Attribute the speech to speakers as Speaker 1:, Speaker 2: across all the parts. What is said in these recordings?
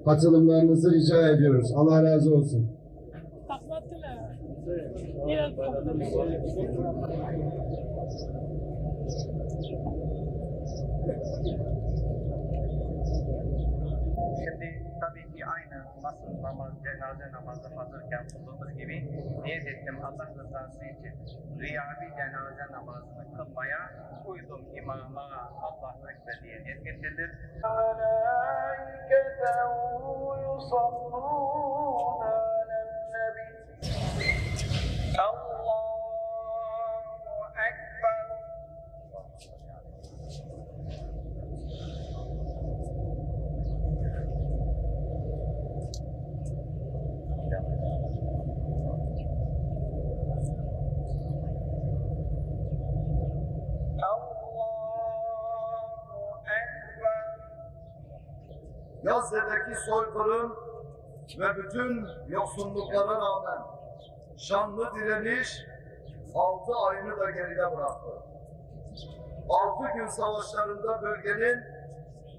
Speaker 1: Katılımlarınızı rica ediyoruz. Allah razı olsun.
Speaker 2: Şimdi tabii ki aynı nasıl cenaze namazı hazırken kıldığımız gibi niyet ettim Allah rızası için riyavi cenaze namazını kılmaya uydum imama Allahu Ekber diye niyet getirilir. Allahu Ekber.
Speaker 1: Gazze'deki soykırım ve bütün yoksulluklara rağmen şanlı direniş 6 ayını da geride bıraktı. 6 gün savaşlarında bölgenin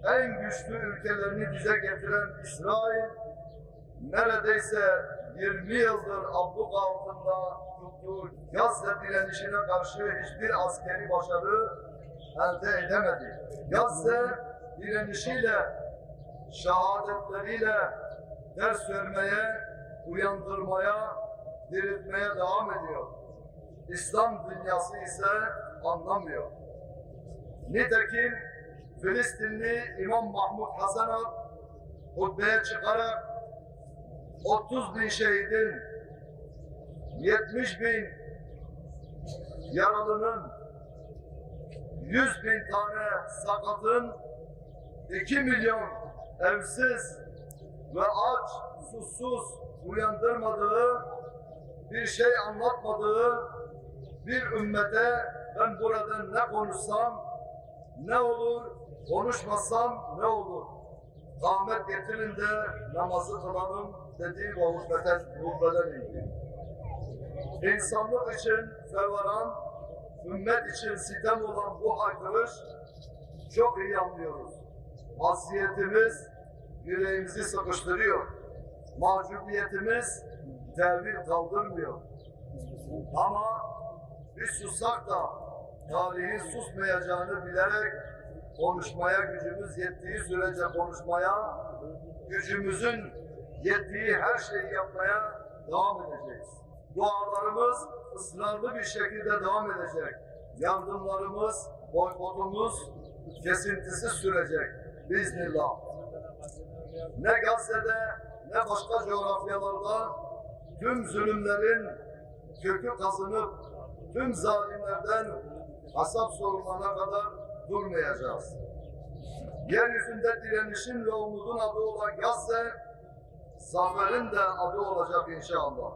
Speaker 1: en güçlü ülkelerini dize getiren İsrail, neredeyse 20 yıldır abluk altında tuttuğu Gazze direnişine karşı hiçbir askeri başarı elde edemedi. Gazze direnişiyle, şehadetleriyle ders vermeye, uyandırmaya, diriltmeye devam ediyor. İslam dünyası ise anlamıyor. Nitekim Filistinli İmam Mahmud Hasanat hutbeye çıkarak 30 bin şehidin, 70 bin yaralının, 100 bin tane sakatın, 2 milyon evsiz ve aç, susuz uyandırmadığı, bir şey anlatmadığı bir ümmete ben burada ne konuşsam ne olur, konuşmasam ne olur? Rahmet getirin de namazı kılalım dediği gurbeden indi. İnsanlık için feveran, ümmet için sitem olan bu haykırış çok iyi anlıyoruz. Hasiyetimiz yüreğimizi sıkıştırıyor. Mahcubiyetimiz tevil kaldırmıyor. Ama biz sussak da tarihin susmayacağını bilerek konuşmaya gücümüz yettiği sürece konuşmaya, gücümüzün yettiği her şeyi yapmaya devam edeceğiz. Dualarımız ısrarlı bir şekilde devam edecek. Yardımlarımız, boykotumuz kesintisiz sürecek biiznillah. Ne Gazze'de ne başka coğrafyalarda tüm zulümlerin kökü kazınıp tüm zalimlerden hesap sorulana kadar durmayacağız. Yeryüzünde direnişin ve umudun adı olan Gazze, zaferin de adı olacak inşallah.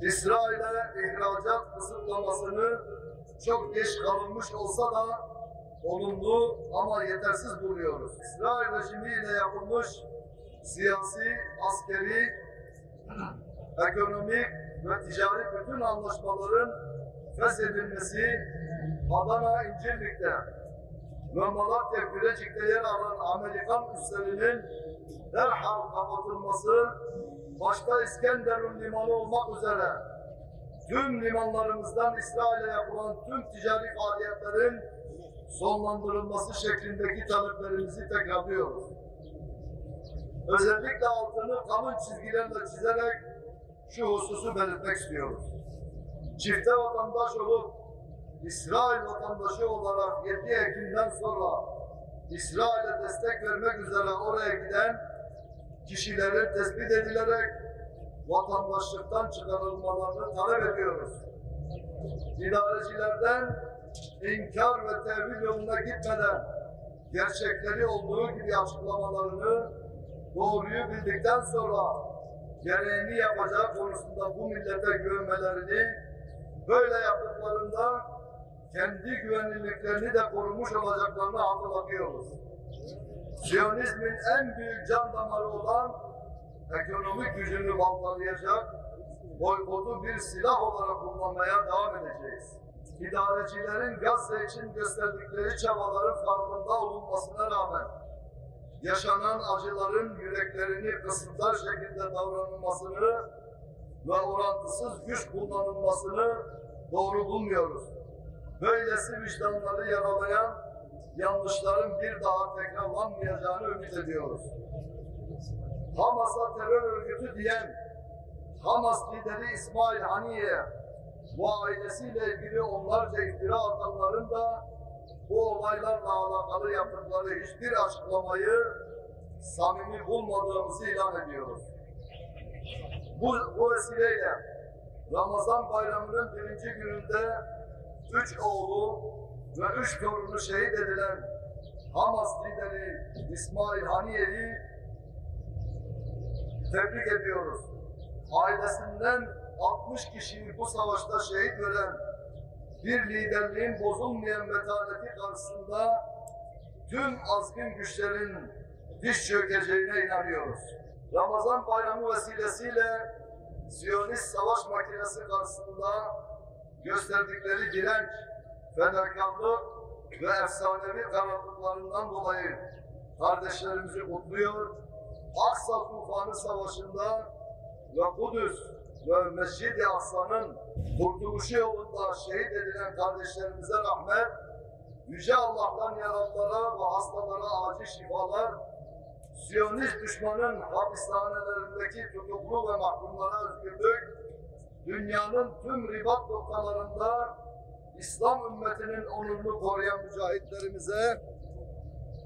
Speaker 1: İsrail'e ihracat kısıtlamasını çok geç kalınmış olsa da olumlu ama yetersiz buluyoruz. İsrail rejimiyle yapılmış siyasi, askeri, ekonomik ve ticari bütün anlaşmaların feshedilmesi, Adana İncirlik'te ve Malatya Gülecik'te yer alan Amerikan üslerinin derhal kapatılması, başta İskenderun limanı olmak üzere tüm limanlarımızdan İsrail'e yapılan tüm ticari faaliyetlerin sonlandırılması şeklindeki taleplerimizi tekrarlıyoruz. Özellikle altını kalın çizgilerle çizerek şu hususu belirtmek istiyoruz. Çifte vatandaş olup İsrail vatandaşı olarak 7 Ekim'den sonra İsrail'e destek vermek üzere oraya giden kişilerin tespit edilerek vatandaşlıktan çıkarılmalarını talep ediyoruz. İdarecilerden inkar ve tevil yoluna gitmeden gerçekleri olduğu gibi açıklamalarını, doğruyu bildikten sonra gereğini yapacağı konusunda bu millete güvenmelerini, böyle yaptıklarında kendi güvenilirliklerini de korumuş olacaklarını hatırlatıyoruz. Siyonizmin en büyük can damarı olan ekonomik gücünü baltalayacak, boykotu bir silah olarak kullanmaya devam edeceğiz. İdarecilerin Gazze için gösterdikleri çabaların farkında olunmasına rağmen yaşanan acıların yüreklerini kısıtlar şekilde davranılmasını ve orantısız güç kullanılmasını doğru bulmuyoruz. Böylesi vicdanları yaralayan yanlışların bir daha tekrarlanmayacağını ümit ediyoruz. Hamas'a terör örgütü diyen Hamas lideri İsmail Haniye ve ailesiyle ilgili onlarca iftira atanların da bu olaylarla alakalı yaptıkları hiçbir açıklamayı samimi bulmadığımızı ilan ediyoruz. Bu vesileyle Ramazan bayramının birinci gününde 3 oğlu ve 3 torunu şehit edilen Hamas lideri İsmail Haniye'yi tebrik ediyoruz. Ailesinden 60 kişiyi bu savaşta şehit veren bir liderliğin bozulmayan metaneti karşısında tüm azgın güçlerin diş çökeceğine inanıyoruz. Ramazan bayramı vesilesiyle Siyonist savaş makinesi karşısında gösterdikleri direnç, fedakarlık ve efsanevi kararlılıklarından dolayı kardeşlerimizi kutluyor. Aksa Tufanı Savaşı'nda ve Kudüs ve Mescid-i Aksa'nın kurtuluşu yolunda şehit edilen kardeşlerimize rahmet, Yüce Allah'tan yaralılara ve hastalara acil şifalar, Siyonist düşmanın hapishanelerindeki tutuklu ve mahkumlara özgürlük, dünyanın tüm ribat noktalarında İslam ümmetinin onurunu koruyan mücahitlerimize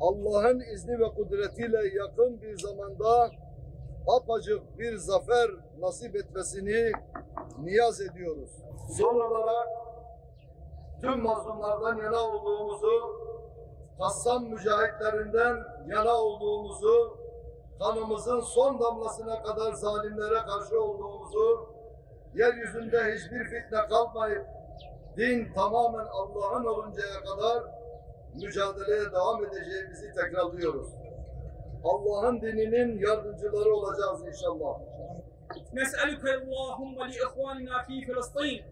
Speaker 1: Allah'ın izni ve kudretiyle yakın bir zamanda apacık bir zafer nasip etmesini niyaz ediyoruz. Son olarak tüm mazlumlardan yana olduğumuzu, Kassam mücahitlerinden yana olduğumuzu, kanımızın son damlasına kadar zalimlere karşı olduğumuzu, yeryüzünde hiçbir fitne kalmayıp din tamamen Allah'ın oluncaya kadar mücadeleye devam edeceğimizi tekrarlıyoruz. Allah'ın dininin yardımcıları olacağız inşallah.
Speaker 3: Nes'eluke Allahümme li ihvanina fi Filistin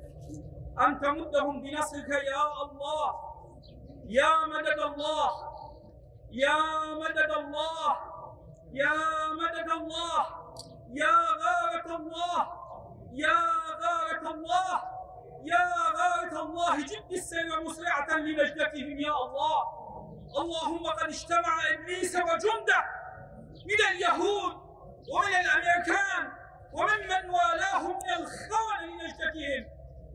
Speaker 3: en temuddehum bi nasrike ya Allah, ya mededallah, ya mededallah, ya mededallah, ya gâretallah, ya gâretallah, ya gâretallah ciddis ve musri'aten li necdetihim ya Allah. Allahümme kad iştema'a iblise ve cunde minel Yahud ve minel Amerikan وممن والاهم من الخون لنجدتهم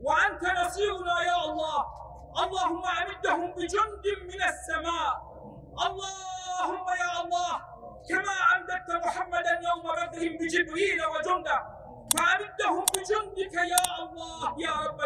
Speaker 3: وأنت نصيرنا يا الله. اللهم أمدهم بجند من السماء. اللهم يا الله كما أمددت محمدا يوم بدر بجبريل وجنده فأمدهم بجندك يا الله يا رب